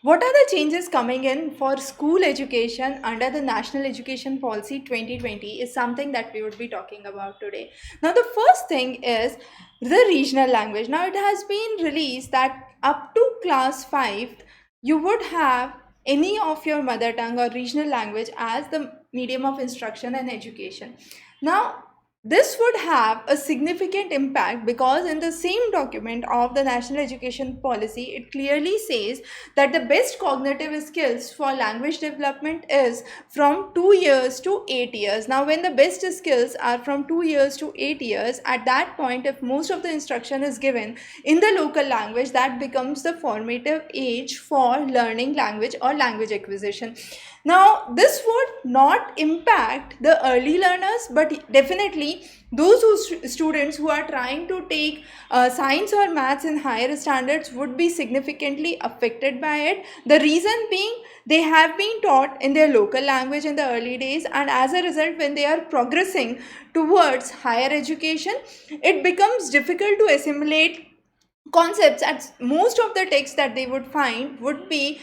What are the changes coming in for school education under the National Education Policy 2020 is something that we would be talking about today. Now, the first thing is the regional language. Now, it has been released that up to class 5, you would have any of your mother tongue or regional language as the medium of instruction and education. Now, this would have a significant impact because in the same document of the National Education Policy, it clearly says that the best cognitive skills for language development is from 2 years to 8 years. Now, when the best skills are from 2 years to 8 years, at that point, if most of the instruction is given in the local language, that becomes the formative age for learning language or language acquisition. Now, this would not impact the early learners, but definitely those students who are trying to take science or maths in higher standards would be significantly affected by it. The reason being, they have been taught in their local language in the early days, and as a result, when they are progressing towards higher education, it becomes difficult to assimilate concepts, and most of the text that they would find would be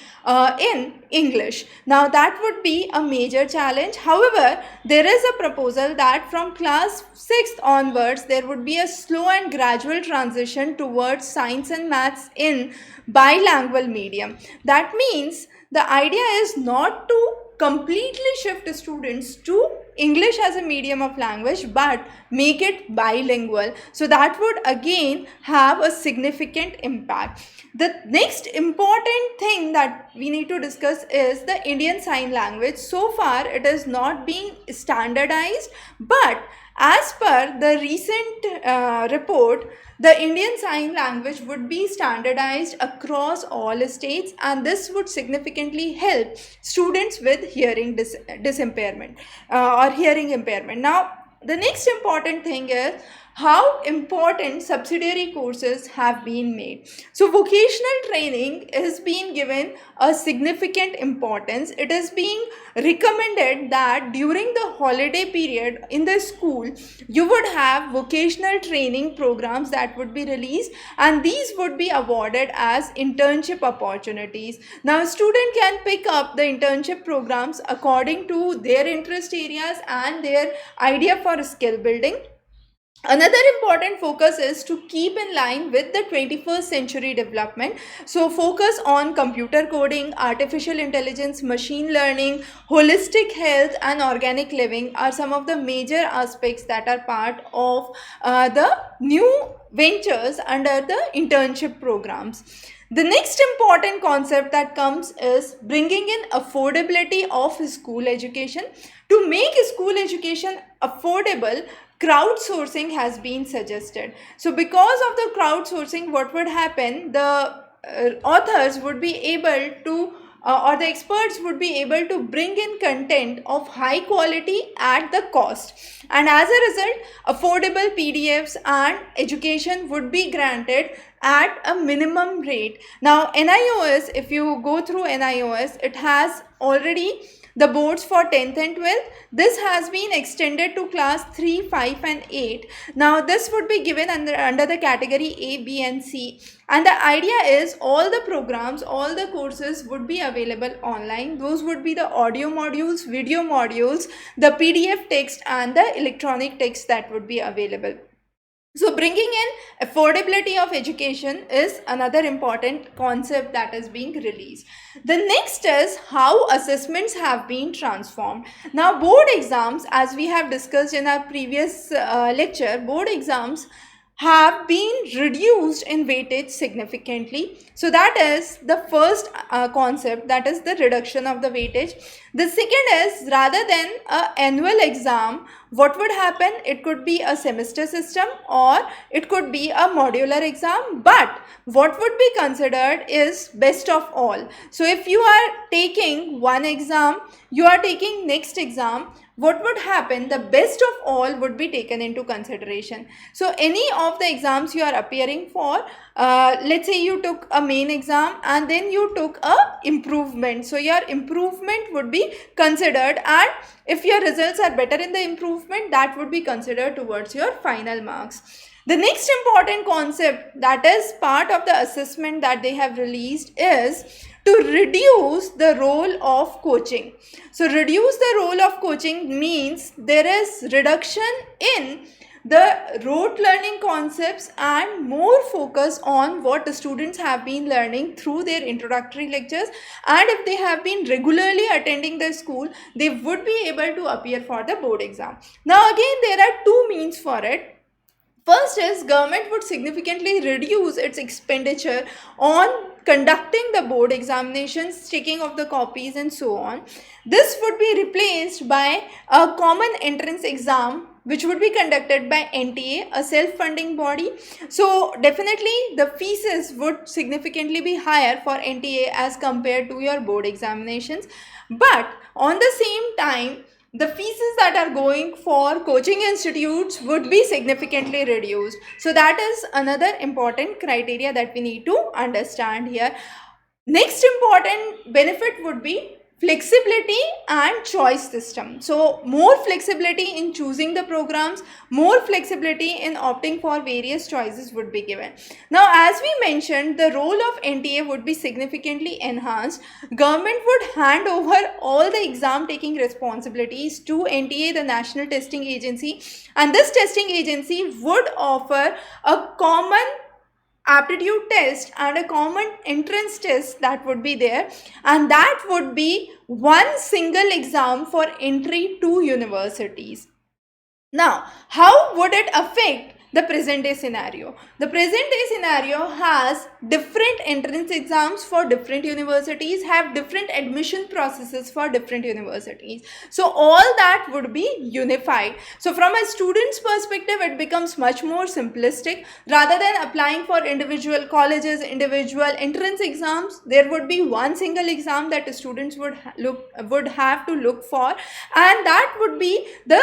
in English. Now, that would be a major challenge. However, there is a proposal that from class 6th onwards, there would be a slow and gradual transition towards science and maths in bilingual medium. That means the idea is not to completely shift students to English as a medium of language, but make it bilingual. So that would again have a significant impact. The next important thing that we need to discuss is the Indian Sign Language. So far, it is not being standardized, but as per the recent report, the Indian Sign Language would be standardized across all states, and this would significantly help students with hearing disimpairment or hearing impairment. Now, the next important thing is how important subsidiary courses have been made. So, vocational training is being given a significant importance. It is being recommended that during the holiday period in the school, you would have vocational training programs that would be released, and these would be awarded as internship opportunities. Now, a student can pick up the internship programs according to their interest areas and their idea for skill building. Another important focus is to keep in line with the 21st century development. So, focus on computer coding, artificial intelligence, machine learning, holistic health, and organic living are some of the major aspects that are part of the new ventures under the internship programs. The next important concept that comes is bringing in affordability of school education. To make school education affordable, crowdsourcing has been suggested. So, because of the crowdsourcing, what would happen? The authors would be able to or the experts would be able to bring in content of high quality at the cost, and as a result, affordable PDFs and education would be granted at a minimum rate. Now, NIOS, if you go through NIOS, it has already the boards for 10th and 12th. This has been extended to class 3, 5 and 8. Now, this would be given under the category A, B and C. And the idea is all the programs, all the courses would be available online. Those would be the audio modules, video modules, the PDF text and the electronic text that would be available. So, bringing in affordability of education is another important concept that is being released. The next is how assessments have been transformed. Now, board exams, as we have discussed in our previous lecture, board exams have been reduced in weightage significantly. So that is the first concept, that is the reduction of the weightage. The second is, rather than an annual exam, what would happen? It could be a semester system or it could be a modular exam, but what would be considered is best of all. So if you are taking one exam, you are taking next exam, what would happen? The best of all would be taken into consideration. So any of the exams you are appearing for, let's say you took a main exam and then you took a improvement. So your improvement would be considered, and if your results are better in the improvement, that would be considered towards your final marks. The next important concept that is part of the assessment that they have released is to reduce the role of coaching. So reduce the role of coaching means there is reduction in the rote learning concepts and more focus on what the students have been learning through their introductory lectures, and if they have been regularly attending the school, they would be able to appear for the board exam. Now again, there are two means for it. First is government would significantly reduce its expenditure on conducting the board examinations, checking of the copies and so on. This would be replaced by a common entrance exam which would be conducted by NTA, a self-funding body. So definitely the fees would significantly be higher for NTA as compared to your board examinations. But on the same time, the fees that are going for coaching institutes would be significantly reduced. So that is another important criteria that we need to understand here. Next important benefit would be flexibility and choice system. So more flexibility in choosing the programs, more flexibility in opting for various choices would be given. Now as we mentioned, the role of NTA would be significantly enhanced. Government would hand over all the exam taking responsibilities to NTA, the National Testing Agency, and this testing agency would offer a common aptitude test and a common entrance test that would be there, and that would be one single exam for entry to universities. Now, how would it affect the present day scenario? The present day scenario has different entrance exams for different universities, have different admission processes for different universities. So all that would be unified. So from a student's perspective, it becomes much more simplistic. Rather than applying for individual colleges, individual entrance exams, there would be one single exam that the students would have to look for, and that would be the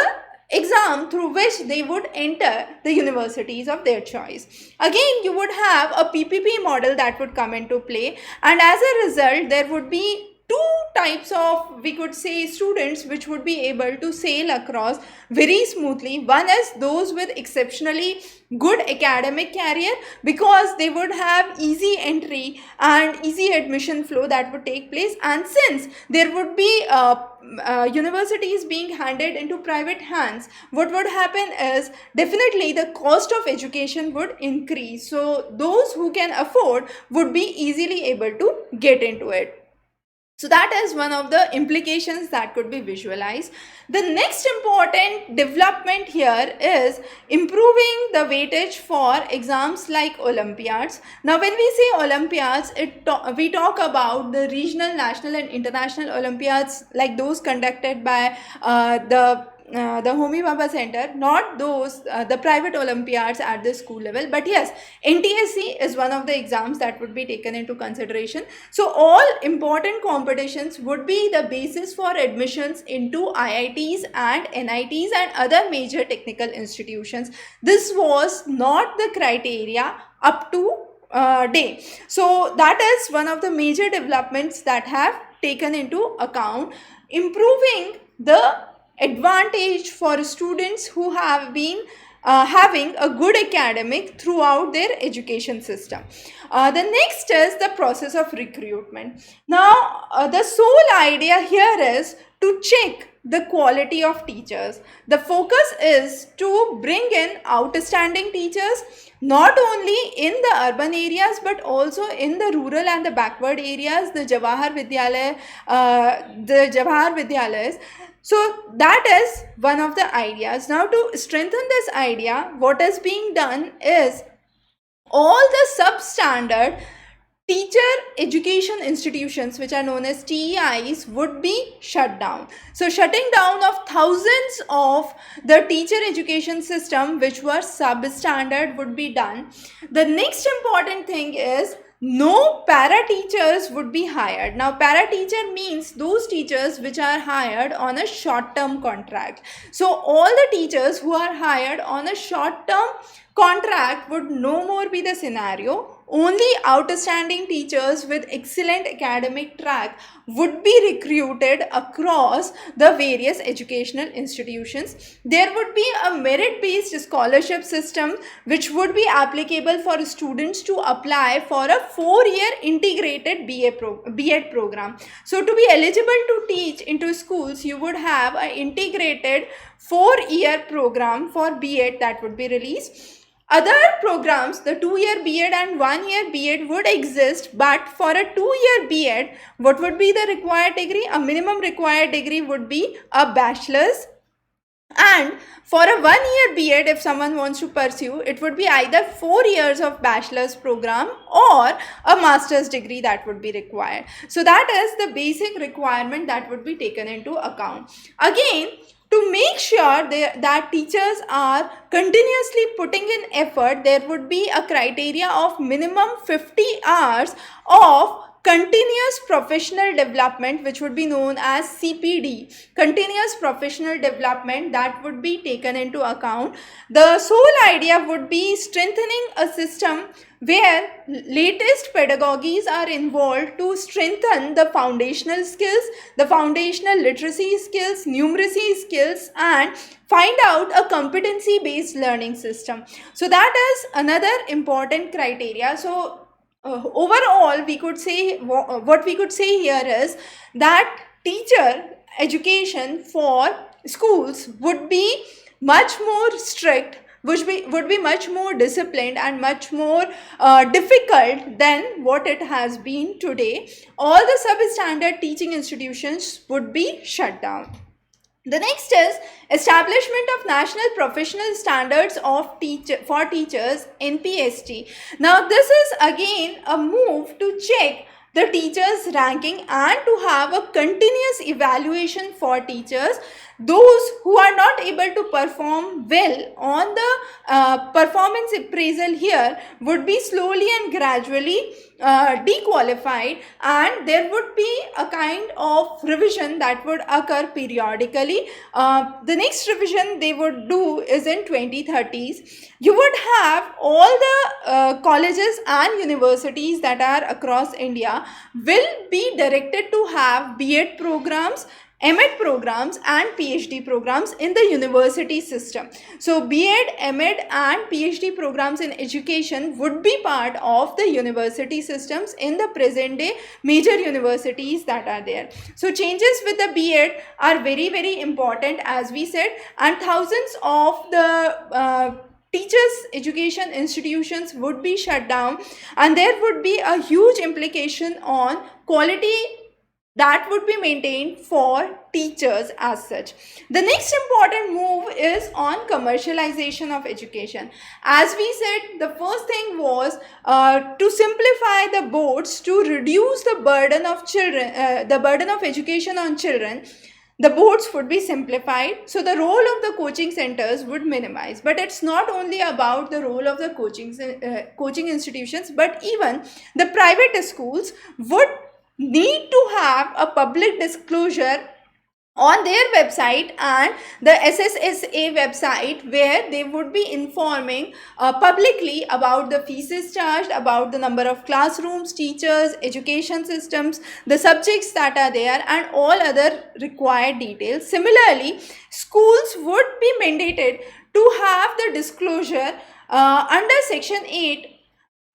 exam through which they would enter the universities of their choice. Again, you would have a PPP model that would come into play, and as a result, there would be two types of, we could say, students which would be able to sail across very smoothly. One is those with exceptionally good academic career, because they would have easy entry and easy admission flow that would take place, and since there would be universities being handed into private hands, what would happen is definitely the cost of education would increase. So those who can afford would be easily able to get into it. So that is one of the implications that could be visualized. The next important development here is improving the weightage for exams like Olympiads. Now when we say Olympiads, we talk about the regional, national and international Olympiads, like those conducted by the Homi Bhabha Center, not those the private Olympiads at the school level. But yes, NTSC is one of the exams that would be taken into consideration. So all important competitions would be the basis for admissions into IITs and NITs and other major technical institutions. This was not the criteria up to day. So that is one of the major developments that have taken into account, improving the advantage for students who have been having a good academic throughout their education system. The next is the process of recruitment. Now the sole idea here is to check the quality of teachers. The focus is to bring in outstanding teachers, not only in the urban areas but also in the rural and the backward areas, the Jawahar Vidyalayas. So that is one of the ideas. Now to strengthen this idea, what is being done is all the substandard teacher education institutions, which are known as TEIs, would be shut down. So shutting down of thousands of the teacher education system which were substandard would be done. The next important thing is no para teachers would be hired. Now para teacher means those teachers which are hired on a short term contract. So all the teachers who are hired on a short term contract would no more be the scenario. only outstanding teachers with excellent academic track would be recruited across the various educational institutions. There would be a merit-based scholarship system which would be applicable for students to apply for a 4-year integrated B.Ed program. So to be eligible to teach into schools, you would have an integrated 4-year program for B.Ed that would be released. Other programs, the 2-year B.Ed and 1-year B.Ed would exist, but for a 2-year B.Ed, what would be the required degree? A minimum required degree would be a bachelor's, and for a 1-year B.Ed, if someone wants to pursue, it would be either 4 years of bachelor's program or a master's degree that would be required. So that is the basic requirement that would be taken into account. Again, to make sure that teachers are continuously putting in effort, there would be a criteria of minimum 50 hours of continuous professional development, which would be known as CPD, continuous professional development, that would be taken into account. The sole idea would be strengthening a system where latest pedagogies are involved to strengthen the foundational skills, the foundational literacy skills, numeracy skills, and find out a competency based learning system. So that is another important criteria. So overall, we could say, what we could say here is that teacher education for schools would be much more strict, would be much more disciplined and much more difficult than what it has been today. All the substandard teaching institutions would be shut down. The next is establishment of National Professional Standards for Teachers, NPST. Now this is again a move to check the teachers' ranking and to have a continuous evaluation for teachers. Those who are not able to perform well on the performance appraisal here would be slowly and gradually dequalified, and there would be a kind of revision that would occur periodically. The next revision they would do is in 2030s. You would have all the colleges and universities that are across India will be directed to have B.Ed programs, M.Ed programs and PhD programs in the university system. So B.Ed, M.Ed and PhD programs in education would be part of the university systems in the present day major universities that are there. So changes with the B.Ed are very, very important, as we said, and thousands of the teachers education institutions would be shut down, and there would be a huge implication on quality that would be maintained for teachers as such. The next important move is on commercialization of education. As we said, the first thing was to simplify the boards to reduce the burden of children, the burden of education on children. The boards would be simplified, so the role of the coaching centers would minimize. But it's not only about the role of the coaching institutions, but even the private schools would need to have a public disclosure on their website and the SSSA website, where they would be informing publicly about the fees charged, about the number of classrooms, teachers, education systems, the subjects that are there, and all other required details. Similarly, schools would be mandated to have the disclosure under Section 8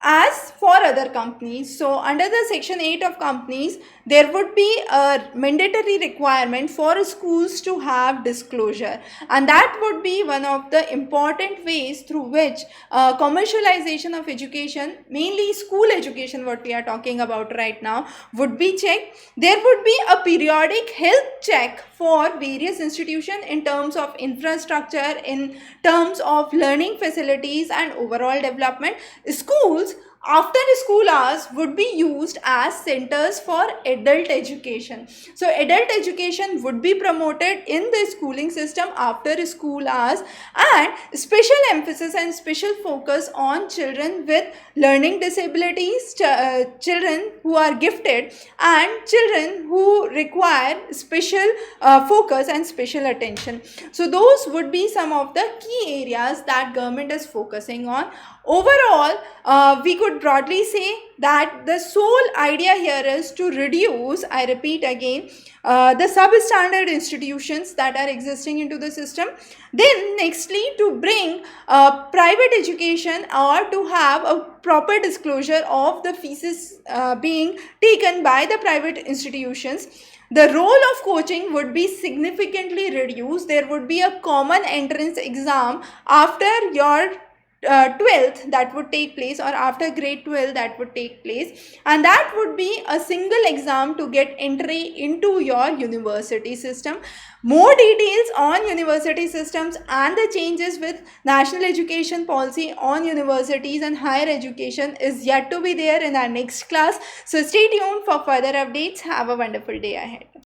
as for other companies. So under the Section 8 of companies, there would be a mandatory requirement for schools to have disclosure, and that would be one of the important ways through which commercialization of education, mainly school education, what we are talking about right now, would be checked. There would be a periodic health check for various institutions in terms of infrastructure, in terms of learning facilities and overall development. Schools after school hours would be used as centers for adult education. So adult education would be promoted in the schooling system after school hours, and special emphasis and special focus on children with learning disabilities, children who are gifted, and children who require special focus and special attention. So those would be some of the key areas that government is focusing on. Overall, we could broadly say that the sole idea here is to reduce, I repeat again, the substandard institutions that are existing into the system. Then, nextly, to bring private education, or to have a proper disclosure of the fees being taken by the private institutions. The role of coaching would be significantly reduced. There would be a common entrance exam after your 12th that would take place, or after grade 12 that would take place, and that would be a single exam to get entry into your university system. More details on university systems and the changes with national education policy on universities and higher education is yet to be there in our next class. So stay tuned for further updates. Have a wonderful day ahead.